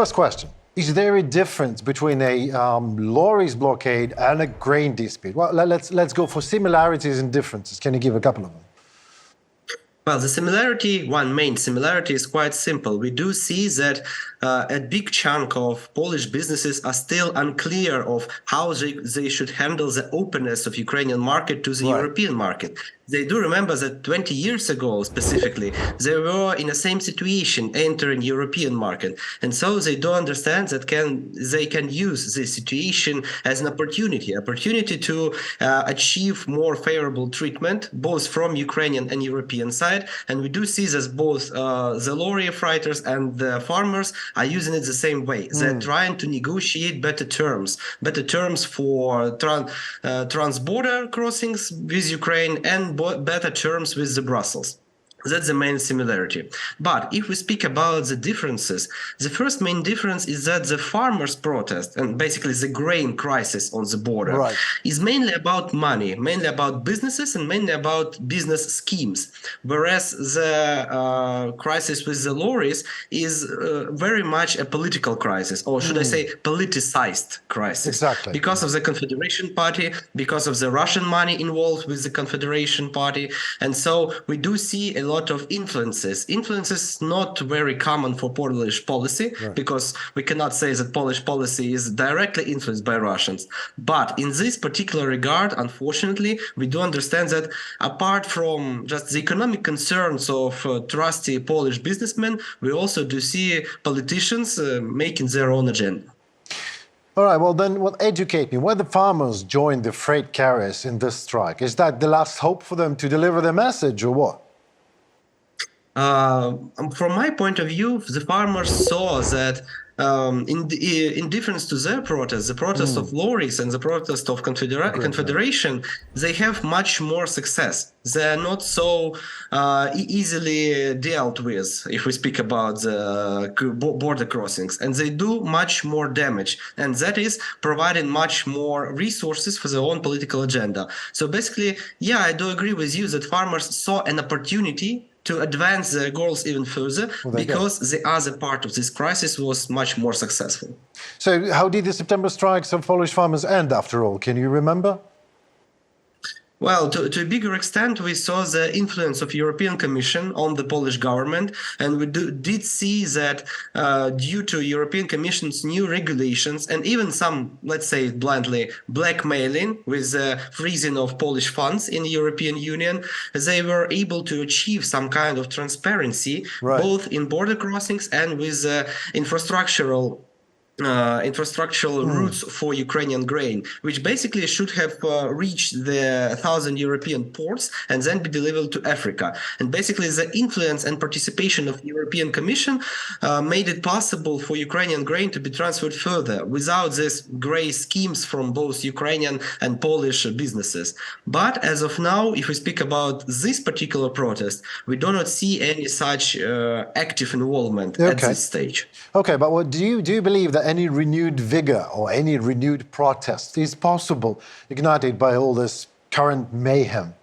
First question. Is there a difference between a Lorry's blockade and a grain dispute? Well, let's go for similarities and differences. Can you give a couple of them? Well, the similarity, one main similarity is quite simple. We do see that a big chunk of Polish businesses are still unclear of how they should handle the openness of Ukrainian market to the European market. They do remember that 20 years ago, specifically, they were in the same situation entering European market. And so they do understand that they can use this situation as an opportunity to achieve more favorable treatment, both from Ukrainian and European side. And we do see that both the lorry freighters and the farmers are using it the same way. They're trying to negotiate better terms for trans-border crossings with Ukraine and better terms with the Brussels. That's the main similarity. But if we speak about the differences, the first main difference is that the farmers' protest and basically the grain crisis on the border is mainly about money, mainly about businesses and mainly about business schemes. Whereas the crisis with the lorries is very much a political crisis, or should I say politicized crisis. Exactly. Because of the Confederation Party, because of the Russian money involved with the Confederation Party. And so we do see a lot of influences not very common for Polish policy, because we cannot say that Polish policy is directly influenced by Russians. But in this particular regard, unfortunately, we do understand that apart from just the economic concerns of trusty Polish businessmen, we also do see politicians making their own agenda. All right, well then, educate me. Why the farmers joined the freight carriers in this strike? Is that the last hope for them to deliver their message, or what? From my point of view, the farmers saw that in difference to their protest, the protest of lorries and the protest of Confederation, they have much more success. They're not so easily dealt with, if we speak about the border crossings, and they do much more damage. And that is providing much more resources for their own political agenda. So basically, yeah, I do agree with you that farmers saw an opportunity to advance their goals even further, because the other part of this crisis was much more successful. So how did the September strikes of Polish farmers end, after all? Can you remember? Well, to a bigger extent, we saw the influence of European Commission on the Polish government, and we did see that due to European Commission's new regulations and even some, let's say bluntly, blackmailing with the freezing of Polish funds in the European Union, they were able to achieve some kind of transparency, both in border crossings and with infrastructural routes for Ukrainian grain, which basically should have reached the 1,000 European ports and then be delivered to Africa. And basically the influence and participation of the European Commission made it possible for Ukrainian grain to be transferred further without these gray schemes from both Ukrainian and Polish businesses. But as of now, if we speak about this particular protest, we do not see any such active involvement at this stage. Okay, but do you believe that any renewed vigor or any renewed protest is possible, ignited by all this current mayhem?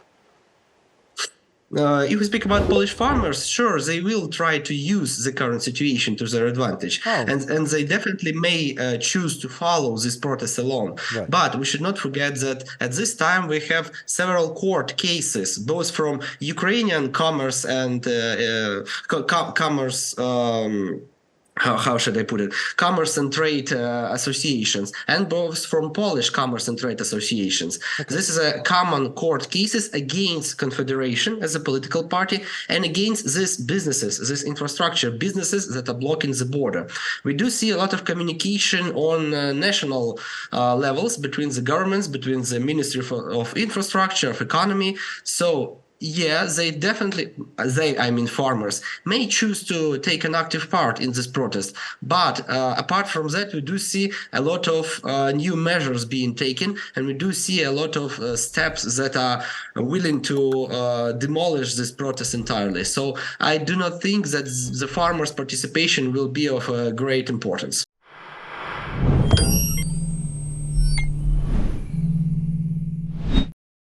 If we speak about Polish farmers, sure, they will try to use the current situation to their advantage. And they definitely may choose to follow this protest alone. But we should not forget that at this time we have several court cases, both from Ukrainian commerce and commerce how should I put it? Commerce and trade associations, and both from Polish commerce and trade associations. This is a common court cases against Confederation as a political party and against these businesses, these infrastructure businesses that are blocking the border. We do see a lot of communication on national levels between the governments, between the Ministry of Infrastructure, of Economy. So yeah, they definitely, I mean farmers, may choose to take an active part in this protest. But apart from that, we do see a lot of new measures being taken, and we do see a lot of steps that are willing to demolish this protest entirely. So I do not think that the farmers' participation will be of great importance.